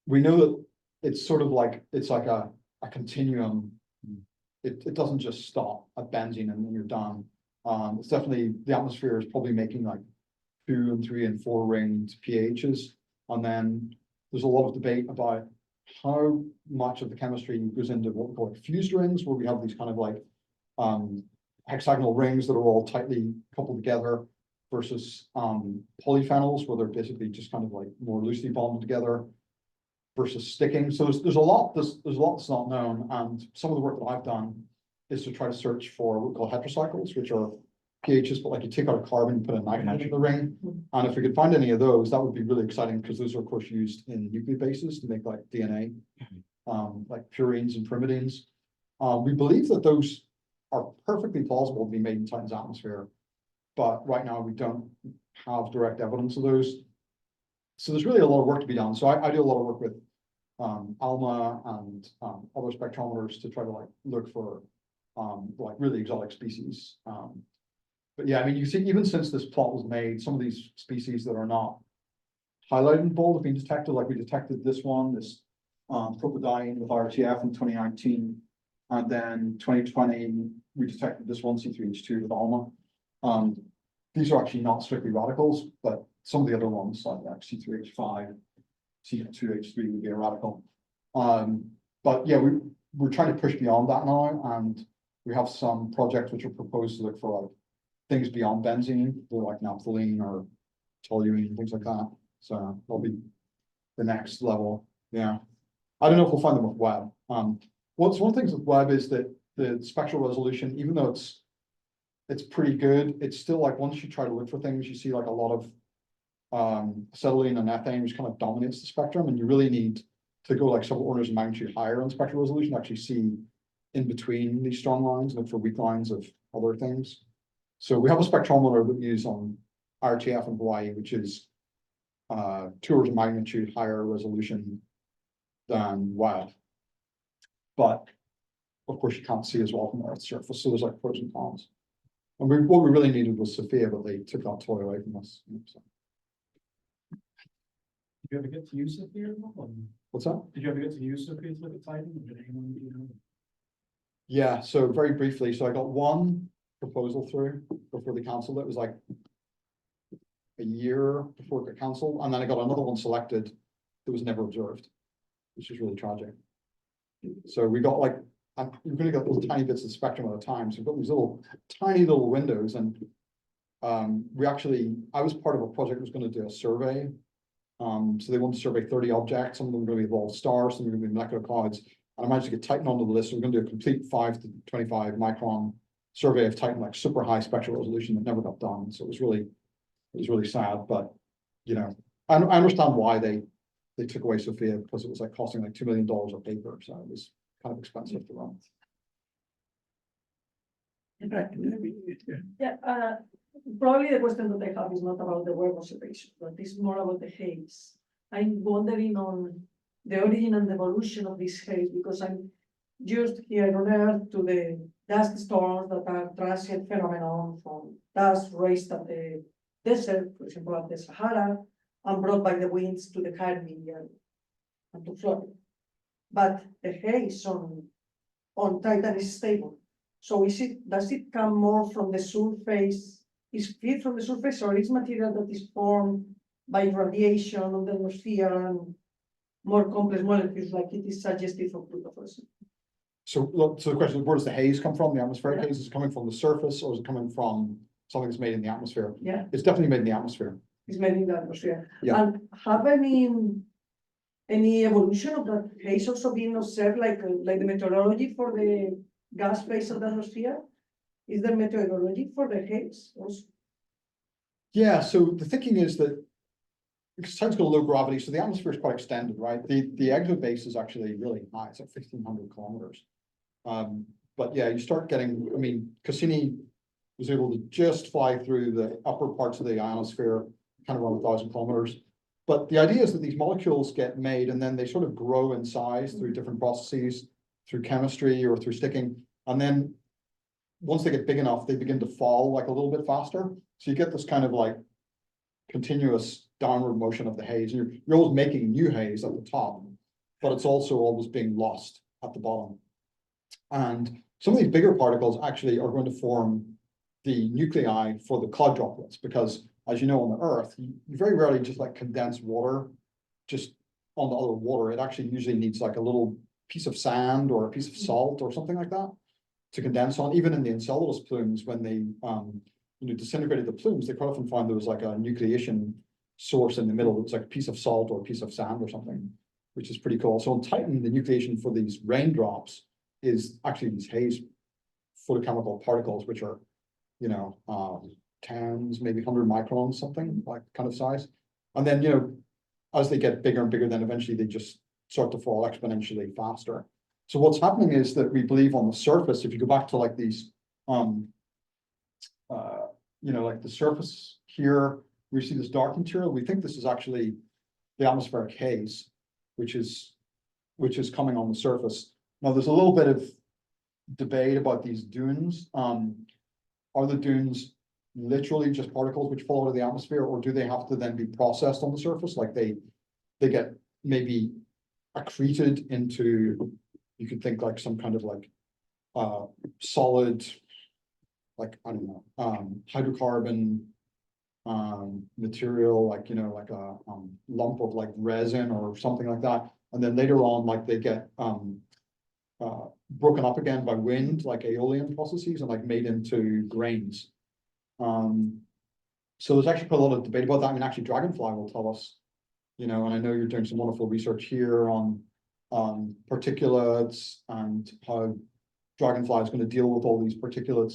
we know that it's sort of like, it's like a continuum. It doesn't just stop at benzene and then you're done. It's definitely, the atmosphere is probably making like 2 and 3 and 4 ringed PHs. And then there's a lot of debate about how much of the chemistry goes into what we call fused rings, where we have these kind of like hexagonal rings that are all tightly coupled together, versus polyphenols, where they're basically just kind of like more loosely bonded together, versus sticking. So there's a lot that's not known, and some of the work that I've done is to try to search for what we call heterocycles, which are PHs, but like you take out a carbon, you put a nitrogen in the ring, and if we could find any of those, that would be really exciting, because those are of course used in nucleobases to make like DNA, like purines and pyrimidines. We believe that those are perfectly plausible to be made in Titan's atmosphere, but right now we don't have direct evidence of those. So there's really a lot of work to be done. So I do a lot of work with ALMA and other spectrometers to try to like look for like really exotic species. But yeah, I mean, you see, even since this plot was made, some of these species that are not highlighted in bold have been detected. Like we detected this one, this propydiene with RTF in 2019, and then 2020 we detected this one C3H2 with ALMA. These are actually not strictly radicals, but some of the other ones like C3H5, C2H3 would be a radical. But yeah, we're trying to push beyond that now, and we have some projects which are proposed to look for like things beyond benzene, like naphthalene or toluene, things like that. So that'll be the next level. Yeah, I don't know if we'll find them with Webb. What's one of the things with Webb is that the spectral resolution, even though it's pretty good, it's still like once you try to look for things, you see like a lot of acetylene and ethane, which kind of dominates the spectrum, and you really need to go like several orders of magnitude higher on spectral resolution to actually see in between these strong lines, look for weak lines of other things. So we have a spectrometer that we use on RTF in Hawaii, which is 2 orders of magnitude higher resolution than Webb. But of course, you can't see as well from the Earth's surface, so there's like pros and cons. And what we really needed was Sophia, but they took that toy away from us. So.
Did you ever get to use Sophia?
What's that?
Did you ever get to use Sophia to look at Titan? Or did anyone, you know?
Yeah, so very briefly, so I got one proposal through before they canceled it. It was like a year before it got cancelled, and then I got another one selected that was never observed, which is really tragic. So we got like, you're going to get those tiny bits of spectrum at a time. So we've got these little tiny little windows, and I was part of a project that was going to do a survey. So they wanted to survey 30 objects. Some of them were going to be evolved stars, some were going to be molecular clouds. And I managed to get Titan onto the list. So we're going to do a complete 5 to 25 micron survey of Titan, like super high spectral resolution that never got done. So it was really sad. But you know, I understand why they took away Sophia, because it was like costing like $2 million a paper. So it was kind of expensive to run.
Yeah, probably the question that I have is not about the Webb observation, but it's more about the haze. I'm wondering on the origin and evolution of this haze, because I'm just here on Earth to the dust storms that are transient phenomenon from dust raised at the desert, for example, at the Sahara, and brought by the winds to the Caribbean and to Florida. But the haze on Titan is stable. So does it come more from the surface? Is it from the surface, or is material that is formed by radiation on the atmosphere and more complex molecules, like it is suggested for Pluto, for example?
So the question is, where does the haze come from? The atmospheric haze, is it coming from the surface, or is it coming from something that's made in the atmosphere?
Yeah,
It's definitely made in the atmosphere.
it's made in the atmosphere.
Yeah.
And have any evolution of that haze also been observed, like the meteorology for the gas phase of the atmosphere? Is there meteorology for the haze also?
Yeah, so the thinking is that because Titan's got a low gravity, so the atmosphere is quite extended, right? The exobase is actually really high. It's like 1,500 kilometers. But yeah, you start getting, I mean, Cassini was able to just fly through the upper parts of the ionosphere, kind of around 1,000 kilometers. But the idea is that these molecules get made and then they sort of grow in size through different processes, through chemistry or through sticking. And then once they get big enough, they begin to fall like a little bit faster. So you get this kind of like continuous downward motion of the haze. You're always making new haze at the top, but it's also always being lost at the bottom. And some of these bigger particles actually are going to form the nuclei for the cloud droplets, because as you know, on the Earth, you very rarely just like condense water just on the other water. It actually usually needs like a little piece of sand or a piece of salt or something like that to condense on. Even in the Enceladus plumes, when they disintegrated the plumes, they quite often find there was like a nucleation source in the middle. It's like a piece of salt or a piece of sand or something, which is pretty cool. So on Titan, the nucleation for these raindrops is actually these haze photochemical particles, which are, tens, maybe 100 microns, something like kind of size. And then, as they get bigger and bigger, then eventually they just start to fall exponentially faster. So what's happening is that we believe on the surface, if you go back to like these, like the surface here, we see this dark material. We think this is actually the atmospheric haze, which is which is coming on the surface. Now, there's a little bit of debate about these dunes. Are the dunes literally just particles which fall out of the atmosphere, or do they have to then be processed on the surface? Like they get maybe accreted into, you could think like some kind of like solid, like, I don't know, hydrocarbon material, like, you know, like a lump of like resin or something like that. And then later on, like they get broken up again by wind, like aeolian processes, and like made into grains. So there's actually quite a lot of debate about that. I mean, actually, Dragonfly will tell us, you know, and I know you're doing some wonderful research here on particulates and how Dragonfly is going to deal with all these particulates.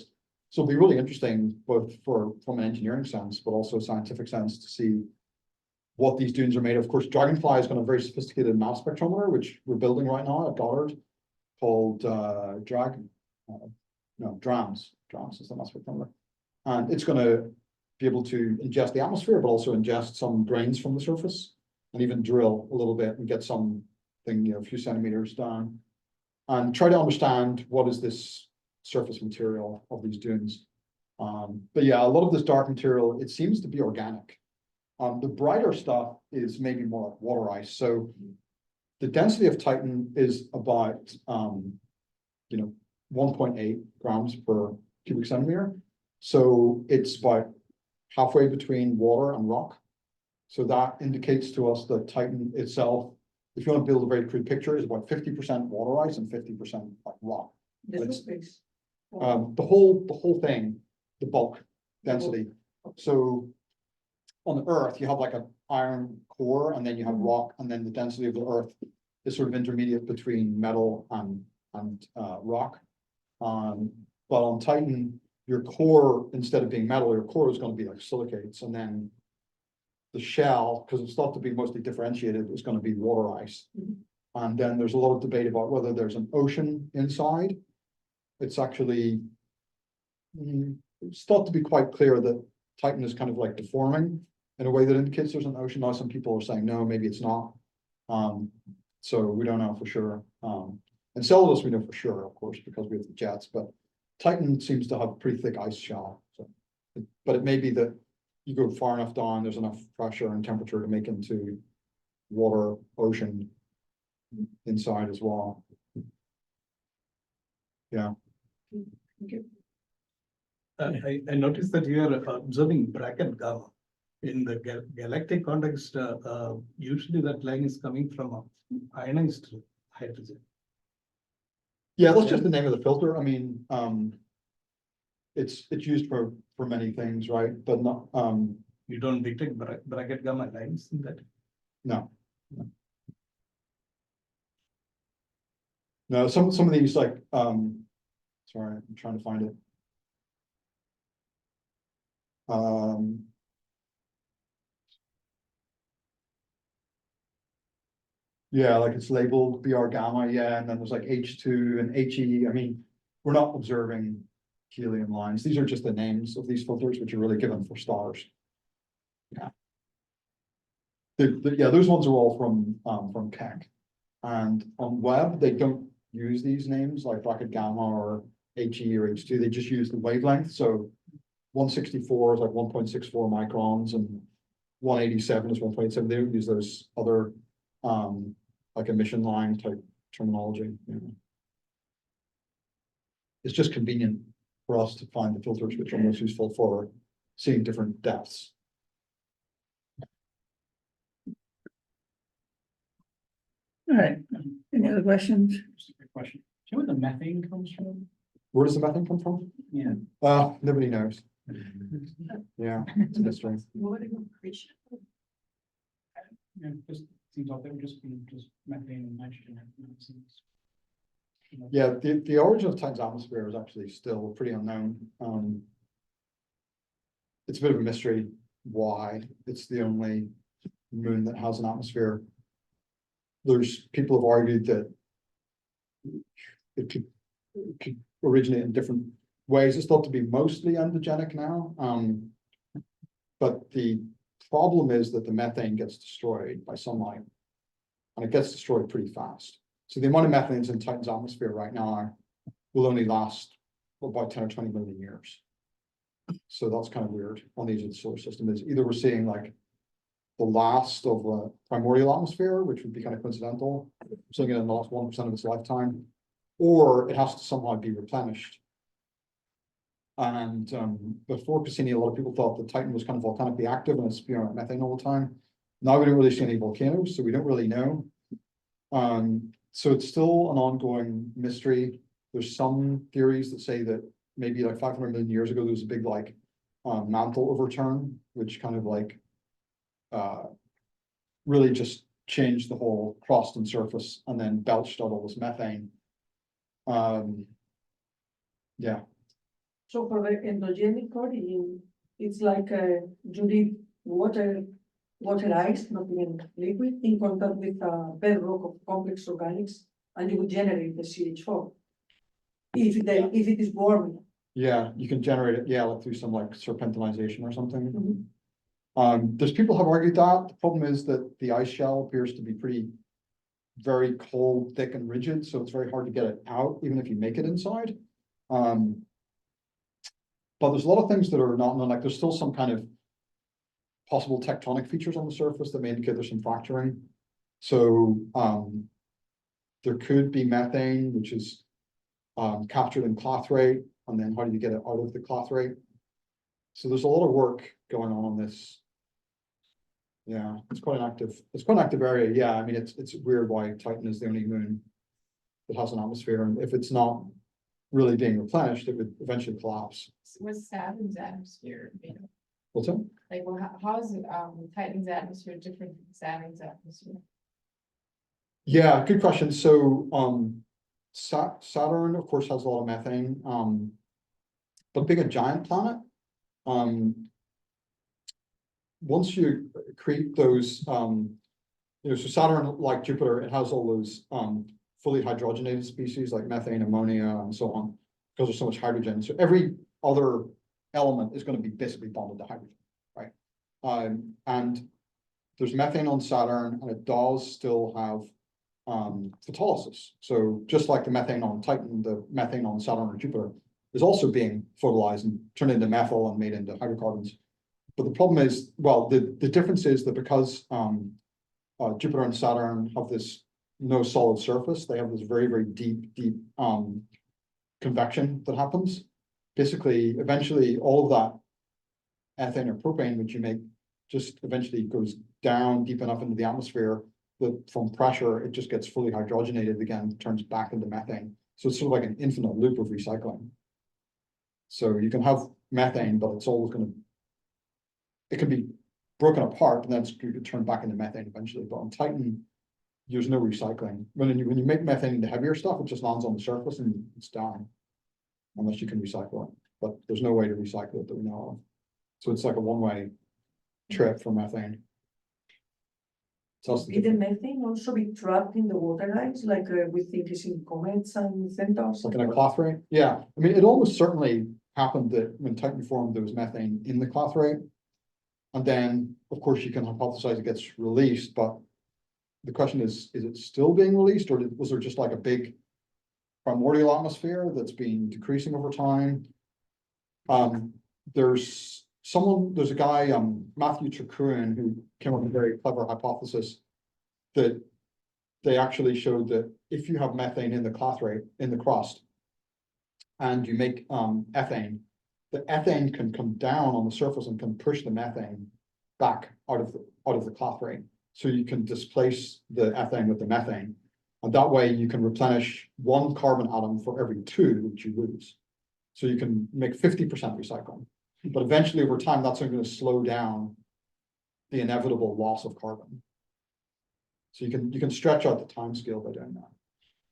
So it'll be really interesting, both from an engineering sense, but also a scientific sense, to see what these dunes are made of. Of course, Dragonfly has got a very sophisticated mass spectrometer, which we're building right now at Goddard, called DRAMS. DRAMS is the mass spectrometer. And it's going to be able to ingest the atmosphere, but also ingest some grains from the surface, and even drill a little bit and get something, you know, a few centimeters down, and try to understand what is this surface material of these dunes. But yeah, a lot of this dark material, it seems to be organic. The brighter stuff is maybe more like water ice. So the density of Titan is about, 1.8 grams per cubic centimeter. So it's about halfway between water and rock. So that indicates to us that Titan itself, if you want to build a very crude picture, is about 50% water ice and 50% like rock.
The space.
The whole thing, the bulk density. So on the Earth, you have like an iron core, and then you have rock, and then the density of the Earth is sort of intermediate between metal and rock. But on Titan, your core, instead of being metal, your core is going to be like silicates, and then the shell, because it's thought to be mostly differentiated, is going to be water ice. And then there's a lot of debate about whether there's an ocean inside. It's actually, it's thought to be quite clear that Titan is kind of like deforming in a way that indicates there's an ocean. Now some people are saying, no, maybe it's not. So we don't know for sure. And Enceladus we know for sure, of course, because we have the jets, but Titan seems to have a pretty thick ice shell. So, but it may be that you go far enough down, there's enough pressure and temperature to make into water, ocean inside as well. Yeah.
I noticed that you are observing bracket gamma. In the galactic context, usually that line is coming from ionized hydrogen.
Yeah, that's just the name of the filter. I mean, it's used for many things, right? But not,
You don't detect bracket gamma lines in that?
no. No, some of these like, sorry, I'm trying to find it. Yeah, like it's labeled BR gamma, yeah, and then there's like H2 and HE. I mean, we're not observing helium lines. These are just the names of these filters, which are really given for stars. Yeah. Yeah, those ones are all from Keck. And on Webb, they don't use these names like bracket gamma or HE or H2. They just use the wavelength. So 164 is like 1.64 microns, and 187 is 1.7. They don't use those other like emission line type terminology. Yeah. It's just convenient for us to find the filters which are most useful for seeing different depths.
All right, any other questions?
Just a quick question. Do you know where the methane comes from?
Where does the methane come from?
Yeah.
Nobody knows. Yeah, it's a mystery.
What are you appreciate?
Yeah, just seems like they would just be just methane and nitrogen.
Yeah, the origin of Titan's atmosphere is actually still pretty unknown. It's a bit of a mystery why it's the only moon that has an atmosphere. There's people have argued that it could originate in different ways. It's thought to be mostly endogenic now. But the problem is that the methane gets destroyed by sunlight, and it gets destroyed pretty fast. So the amount of methane that's in Titan's atmosphere right now will only last about 10 or 20 million years. So that's kind of weird on the edge of the solar system. Is either we're seeing like the last of a primordial atmosphere, which would be kind of coincidental, so again, in the last 1% of its lifetime, or it has to somehow be replenished. And before Cassini, a lot of people thought that Titan was kind of volcanically active and it's spewing out methane all the time. Now we don't really see any volcanoes, so we don't really know. So it's still an ongoing mystery. There's some theories that say that maybe like 500 million years ago, there was a big like mantle overturn, which kind of like really just changed the whole crust and surface and then belched out all this methane. Yeah.
So for the endogenic origin, it's like you need water ice, not even liquid, in contact with a bedrock of complex organics, and you would generate the CH4. If it is warm.
Yeah, you can generate it, yeah, like through some like serpentinization or something.
Mhm.
There's people have argued that. The problem is that the ice shell appears to be very cold, thick and rigid, so it's very hard to get it out, even if you make it inside. But there's a lot of things that are not known, like there's still some kind of possible tectonic features on the surface that may indicate there's some fracturing. So there could be methane, which is captured in clathrate, and then how do you get it out of the clathrate? So there's a lot of work going on this. Yeah, it's quite an active area. Yeah, I mean, it's weird why Titan is the only moon that has an atmosphere, and if it's not really being replenished, it would eventually collapse.
What's Saturn's atmosphere, you know,
What's that?
like, well, how is Titan's atmosphere different from Saturn's atmosphere?
Yeah, good question. So Saturn, of course, has a lot of methane. But being a giant planet, once you create those, so Saturn, like Jupiter, it has all those fully hydrogenated species like methane, ammonia, and so on, because there's so much hydrogen. So every other element is going to be basically bonded to hydrogen, right? And there's methane on Saturn, and it does still have photolysis. So just like the methane on Titan, the methane on Saturn or Jupiter is also being photolized and turned into methyl and made into hydrocarbons. But the problem is, well, the difference is that because Jupiter and Saturn have this no solid surface, they have this very, very deep convection that happens. Basically, eventually, all of that ethane or propane, which you make, just eventually goes down deep enough into the atmosphere that from pressure, it just gets fully hydrogenated again, turns back into methane. So it's sort of like an infinite loop of recycling. So you can have methane, but it's always going to, it can be broken apart and then it's going to turn back into methane eventually. But on Titan, there's no recycling. When you make methane into heavier stuff, it just lands on the surface and it's down, unless you can recycle it. But there's no way to recycle it that we know of. So it's like a one-way trip for methane. So that's the
Did the
difference.
methane also be trapped in the water ice, like we think is in comets and centaurs?
Like in a clathrate? Yeah, I mean, it almost certainly happened that when Titan formed, there was methane in the clathrate. And then, of course, you can hypothesize it gets released, but the question is it still being released, or was there just like a big primordial atmosphere that's been decreasing over time? There's a guy, Matthew Tricouin, who came up with a very clever hypothesis that they actually showed that if you have methane in the clathrate, in the crust, and you make ethane, the ethane can come down on the surface and can push the methane back out of the clathrate. So you can displace the ethane with the methane. And that way you can replenish one carbon atom for every two which you lose. So you can make 50% recycling. But eventually over time, that's going to slow down the inevitable loss of carbon. So you can stretch out the time scale by doing that.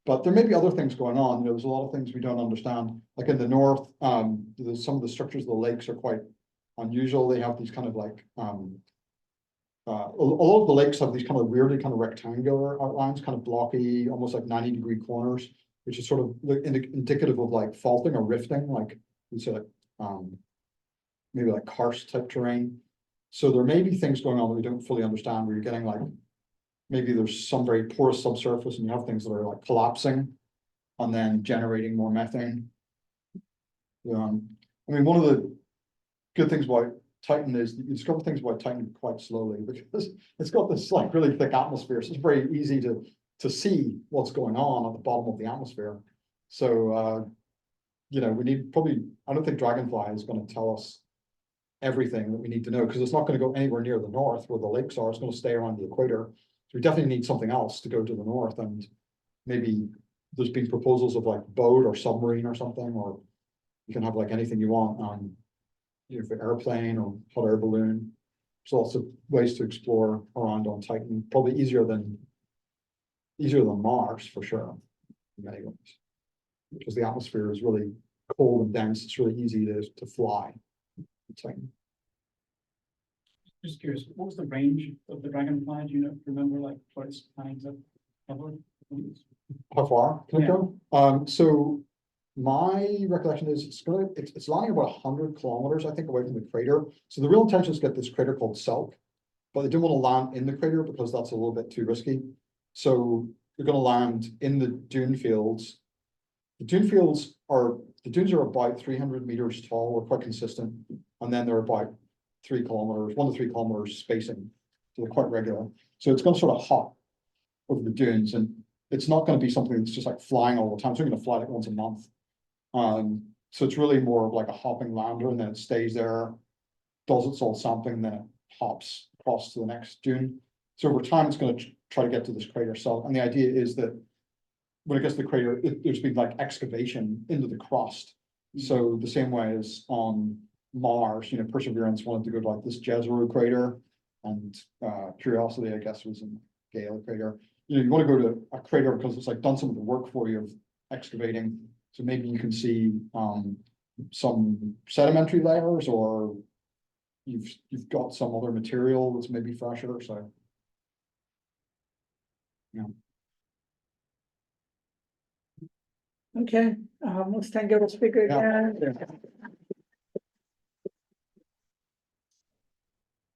But there may be other things going on. There's a lot of things we don't understand. Like in the north, some of the structures of the lakes are quite unusual. They have these kind of like, a lot of the lakes have these kind of weirdly kind of rectangular outlines, kind of blocky, almost like 90-degree corners, which is sort of indicative of like faulting or rifting, like we say like maybe like karst type terrain. So there may be things going on that we don't fully understand, where you're getting like maybe there's some very porous subsurface and you have things that are like collapsing and then generating more methane. I mean, one of the good things about Titan is that you discover things about Titan quite slowly because it's got this like really thick atmosphere. So it's very easy to see what's going on at the bottom of the atmosphere. So, you know, we need probably, I don't think Dragonfly is going to tell us everything that we need to know because it's not going to go anywhere near the north where the lakes are. It's going to stay around the equator. So we definitely need something else to go to the north, and maybe there's been proposals of like boat or submarine or something, or you can have like anything you want, you know, for airplane or hot air balloon. There's lots of ways to explore around on Titan, probably easier than Mars for sure, in many ways. Because the atmosphere is really cold and dense, it's really easy to fly. Titan.
Just curious, what was the range of the Dragonfly? Do you remember like what it's planning to cover?
How far can it
Yeah.
go? So my recollection is it's lying about 100 kilometers, I think, away from the crater. So the real intention is to get this crater called Selk, but they didn't want to land in the crater because that's a little bit too risky. So they're going to land in the dune fields. The dunes are about 300 meters tall, we're quite consistent, and then they're about 1 to 3 kilometers spacing, so they're quite regular. So it's going to sort of hop over the dunes, and it's not going to be something that's just like flying all the time. So we're going to fly like once a month. So it's really more of like a hopping lander, and then it stays there, does its old sampling, then it hops across to the next dune. So over time, it's going to try to get to this crater cell, and the idea is that when it gets to the crater, there's been like excavation into the crust. So the same way as on Mars, you know, Perseverance wanted to go to like this Jezero crater, and Curiosity, I guess, was in Gale crater. You know, you want to go to a crater because it's like done some of the work for you of excavating. So maybe you can see some sedimentary layers, or you've got some other material that's maybe fresher. So yeah.
Okay, let's thank our speaker
Yeah.
again.